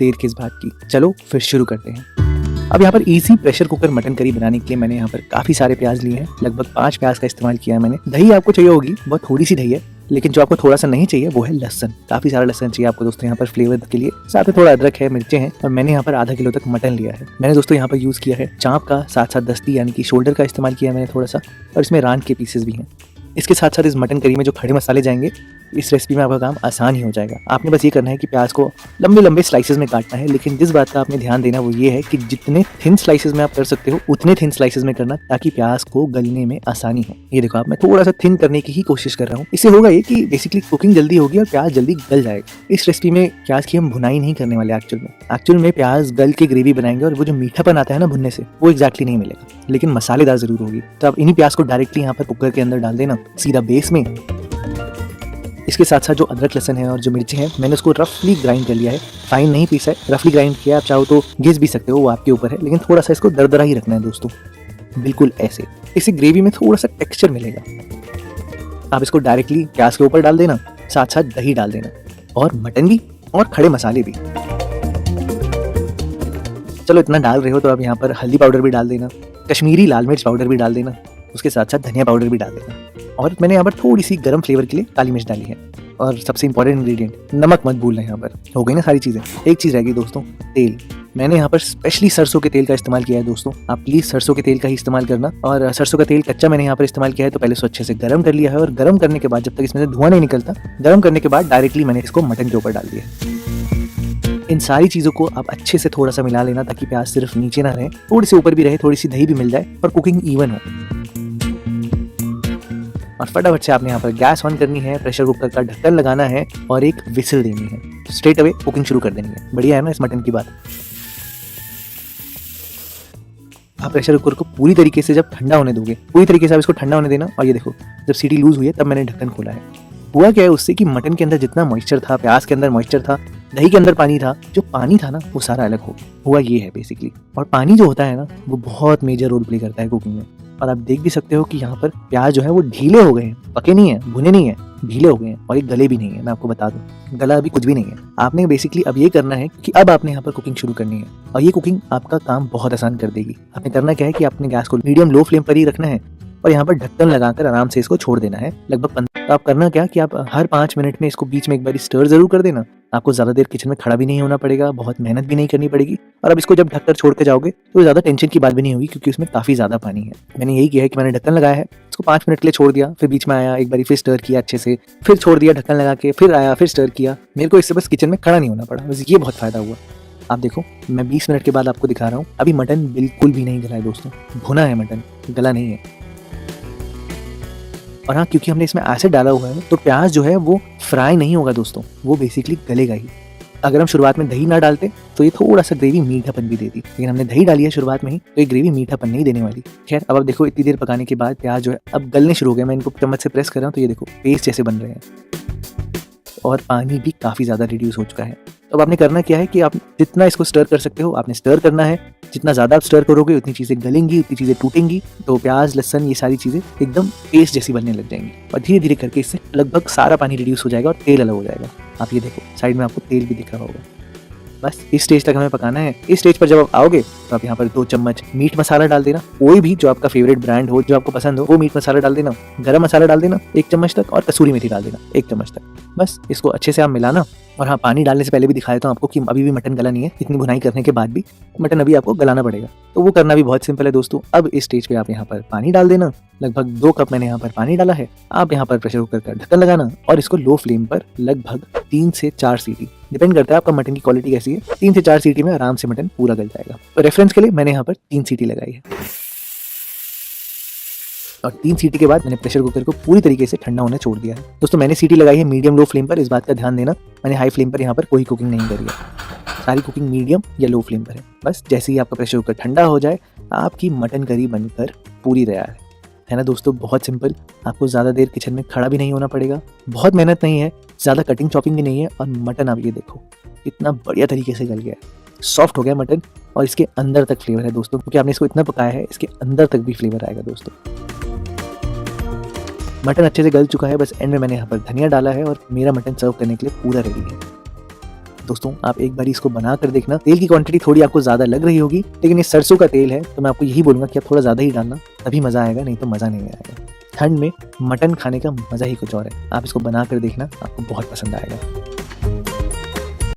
देर किस बात की, चलो फिर शुरू करते हैं। अब यहाँ पर easy pressure cooker mutton curry बनाने के लिए मैंने यहाँ पर काफ़ी सारे प्याज लिए हैं, लगभग 5 प्याज का इस्तेमाल किया है मैंने। दही आपको चाहिए होगी, बहुत थोड़ी सी दही है, लेकिन जो आपको थोड़ा सा नहीं चाहिए वो है लहसन। काफ़ी सारा लहसन चाहिए आपको दोस्तों यहाँ पर फ्लेवर के लिए। साथ में थोड़ा अदरक है, मिर्चें हैं, और मैंने यहाँ पर आधा किलो तक मटन लिया है। मैंने दोस्तों यहाँ पर यूज़ किया है चाँप का, साथ साथ दस्ती यानी कि शोल्डर का इस्तेमाल किया है मैंने थोड़ा सा, और इसमें रान के पीसेस भी हैं। इसके साथ साथ इस मटन करी में जो खड़े मसाले जाएंगे, इस रेसिपी में आपका काम आसान ही हो जाएगा। आपने बस ये करना है कि प्याज को लंबे लंबे स्लाइसेस में काटना है, लेकिन जिस बात का आपने ध्यान देना वो ये है कि जितने थिन स्लाइसेस में आप कर सकते हो उतने थिन स्लाइसेस में करना, ताकि प्याज को गलने में आसानी हो। ये देखो, आप मैं थोड़ा सा थिन करने की ही कोशिश कर रहा हूँ। इससे होगा ये कि बेसिकली कुकिंग जल्दी होगी और प्याज जल्दी गल जाएगा। इस रेसिपी में प्याज की हम भुनाई नहीं करने वाले एक्चुअल में प्याज गल के ग्रेवी बनाएंगे, और वो जो मीठापन आता है ना भुनने से, वो एक्जैक्टली नहीं मिलेगा, लेकिन मसालेदार जरूर होगी। तो आप इन्हीं प्याज को डायरेक्टली यहाँ पर कुकर के अंदर डाल देना सीधा बेस में। इसके साथ साथ जो अदरक लहसन है और जो मिर्ची है, मैंने उसको रफली ग्राइंड कर लिया है, फाइन नहीं पीसा है, रफली ग्राइंड किया। आप चाहो तो घिस भी सकते हो, वो आपके ऊपर है, लेकिन थोड़ा सा इसको दरदरा ही रखना है दोस्तों, बिल्कुल ऐसे। इससे ग्रेवी में थोड़ा सा टेक्सचर मिलेगा। आप इसको डायरेक्टली प्याज के ऊपर डाल देना, साथ साथ दही डाल देना, और मटन भी और खड़े मसाले भी। चलो इतना डाल रहे हो तो अब यहाँ पर हल्दी पाउडर भी डाल देना, कश्मीरी लाल मिर्च पाउडर भी डाल देना, उसके साथ साथ धनिया पाउडर भी डाल देना, और मैंने यहाँ पर थोड़ी सी गरम फ्लेवर के लिए काली मिर्च डाली है, और सबसे इंपॉर्टेंट इंग्रेडिएंट नमक मत भूलना। यहाँ पर हो गई ना सारी चीज़ें। एक चीज़ रह गई दोस्तों, तेल। मैंने यहाँ पर स्पेशली सरसों के तेल का इस्तेमाल किया है दोस्तों, आप प्लीज़ सरसों के तेल का ही इस्तेमाल करना। और सरसों का तेल कच्चा मैंने यहाँ पर इस्तेमाल किया है, तो पहले इसको अच्छे से गर्म कर लिया है, और गर्म करने के बाद जब तक इसमें से धुआं नहीं निकलता, गर्म करने के बाद डायरेक्टली मैंने इसको मटन के ऊपर डाल दिया। इन सारी चीज़ों को आप अच्छे से थोड़ा सा मिला लेना, ताकि प्याज सिर्फ नीचे ना रहे, थोड़ी सी ऊपर भी रहे, थोड़ी सी दही भी मिल जाए, और कुकिंग इवन हो। और फटाफट से आपने यहाँ पर गैस ऑन करनी है, प्रेशर कुकर का ढक्कन लगाना है, और एक विसल देनी है, स्ट्रेट अवे कुकिंग शुरू कर देनी है। बढ़िया है ना इस मटन की बात। आप प्रेशर कुकर को पूरी तरीके से जब ठंडा होने दोगे, पूरी तरीके से आप इसको ठंडा होने देना। और ये देखो, जब सीटी लूज हुई है तब मैंने ढक्कन खोला है। हुआ क्या है उससे कि मटन के अंदर जितना मॉइस्चर था, प्याज के अंदर मॉइस्चर था, दही के अंदर पानी था, जो पानी था ना वो सारा अलग हो गया। हुआ ये है बेसिकली। और पानी जो होता है ना वो बहुत मेजर रोल प्ले करता है कुकिंग में। और आप देख भी सकते हो कि यहाँ पर प्याज जो है वो ढीले हो गए हैं, पके नहीं है, भुने नहीं है, ढीले हो गए हैं, और ये गले भी नहीं है। मैं आपको बता दूं, गला अभी कुछ भी नहीं है। आपने बेसिकली अब ये करना है कि अब आपने यहाँ पर कुकिंग शुरू करनी है, और ये कुकिंग आपका काम बहुत आसान कर देगी। आपने करना क्या है कि आपने गैस को मीडियम लो फ्लेम पर ही रखना है, और यहाँ पर ढक्कन लगाकर आराम से इसको छोड़ देना है लगभग 15। तो आप करना क्या कि आप हर 5 मिनट में इसको बीच में एक बार स्टर जरूर कर देना। आपको ज़्यादा देर किचन में खड़ा भी नहीं होना पड़ेगा, बहुत मेहनत भी नहीं करनी पड़ेगी। और अब इसको जब ढककर छोड़ के जाओगे तो ज़्यादा टेंशन की बात भी नहीं होगी, क्योंकि उसमें काफ़ी ज़्यादा पानी है। मैंने यही किया है कि मैंने ढक्कन लगाया है, इसको 5 मिनट के लिए छोड़ दिया, फिर बीच में आया, एक बार फिर स्टर किया अच्छे से, फिर छोड़ दिया ढक्कन लगा के, फिर आया, फिर स्टर किया। मेरे को इससे बस किचन में खड़ा नहीं होना पड़ा, बस ये बहुत फ़ायदा हुआ। आप देखो, मैं 20 मिनट के बाद आपको दिखा रहा हूँ, अभी मटन बिल्कुल भी नहीं गला है दोस्तों, भुना है मटन, गला नहीं है। और हाँ, क्योंकि हमने इसमें एसिड डाला हुआ है तो प्याज जो है वो फ्राई नहीं होगा दोस्तों, वो बेसिकली गलेगा ही। अगर हम शुरुआत में दही ना डालते तो ये थोड़ा सा ग्रेवी मीठापन भी देती, लेकिन हमने दही डाली है शुरुआत में ही, तो ये ग्रेवी मीठापन नहीं देने वाली। खैर, अब आप देखो, इतनी देर पकाने के बाद प्याज जो है अब गलने शुरू हो गए। मैं इनको चम्मच से प्रेस कर रहा हूँ, तो ये देखो पेस्ट जैसे बन रहे हैं, और पानी भी काफ़ी ज़्यादा रिड्यूस हो चुका है। तो अब आपने करना क्या है कि आप जितना इसको स्टर कर सकते हो आपने स्टर करना है। जितना ज़्यादा आप स्टर करोगे उतनी चीज़ें गलेंगी, उतनी चीज़ें टूटेंगी, तो प्याज, लहसन, ये सारी चीज़ें एकदम पेस्ट जैसी बनने लग जाएंगी, और धीरे धीरे करके इससे लगभग सारा पानी रिड्यूस हो जाएगा और तेल अलग हो जाएगा। आप ये देखो, साइड में आपको तेल भी दिख रहा होगा। बस इस स्टेज तक हमें पकाना है। इस स्टेज पर जब आप आओगे तो आप यहाँ पर 2 चम्मच मीट मसाला डाल देना, कोई भी जो आपका फेवरेट ब्रांड हो, जो आपको पसंद हो, वो मीट मसाला डाल देना। गरम मसाला डाल देना 1 चम्मच तक, और कसूरी मेथी डाल देना 1 चम्मच तक। बस इसको अच्छे से आप मिलाना। और हाँ, पानी डालने से पहले भी दिखाया था आपको कि अभी भी मटन गला नहीं है, इतनी भुनाई करने के बाद भी मटन अभी आपको गलाना पड़ेगा। तो वो करना भी बहुत सिंपल है दोस्तों। अब इस स्टेज पे आप यहाँ पर पानी डाल देना, लगभग 2 कप मैंने यहाँ पर पानी डाला है। आप यहाँ पर प्रेशर कुकर का ढक्कन लगाना, और इसको लो फ्लेम पर लगभग 3 से 4 सीटी, डिपेंड करता है आपका मटन की क्वालिटी कैसी है, 3 से 4 सीटी में आराम से मटन पूरा गल जाएगा। तो रेफरेंस के लिए मैंने यहाँ पर 3 सीटी लगाई है, और 3 सीटी के बाद मैंने प्रेशर कुकर को पूरी तरीके से ठंडा होने छोड़ दिया है। दोस्तों, मैंने सीटी लगाई है मीडियम लो फ्लेम पर, इस बात का ध्यान देना, मैंने हाई फ्लेम पर यहाँ पर कोई कुकिंग नहीं करी है, सारी कुकिंग मीडियम या लो फ्लेम पर है। बस जैसे ही आपका प्रेशर कुकर ठंडा हो जाए, आपकी मटन करी बनकर पूरी तैयार है ना दोस्तों। बहुत सिंपल, आपको ज़्यादा देर किचन में खड़ा भी नहीं होना पड़ेगा, बहुत मेहनत नहीं है, ज़्यादा कटिंग चॉपिंग भी नहीं है, और मटन आप ये देखो कितना बढ़िया तरीके से गल गया है, सॉफ्ट हो गया मटन, और इसके अंदर तक फ्लेवर है दोस्तों, क्योंकि आपने इसको इतना पकाया है, इसके अंदर तक भी फ्लेवर आएगा दोस्तों। मटन अच्छे से गल चुका है, बस एंड में मैंने यहाँ पर धनिया डाला है, और मेरा मटन सर्व करने के लिए पूरा रेडी है। दोस्तों आप एक बार इसको बना कर देखना। तेल की क्वांटिटी थोड़ी आपको ज़्यादा लग रही होगी, लेकिन ये सरसों का तेल है तो मैं आपको यही बोलूँगा कि आप थोड़ा ज़्यादा ही डालना, तभी मज़ा आएगा, नहीं तो मज़ा नहीं आएगा। ठंड में मटन खाने का मज़ा ही कुछ और है। आप इसको बना कर देखना, आपको बहुत पसंद आएगा।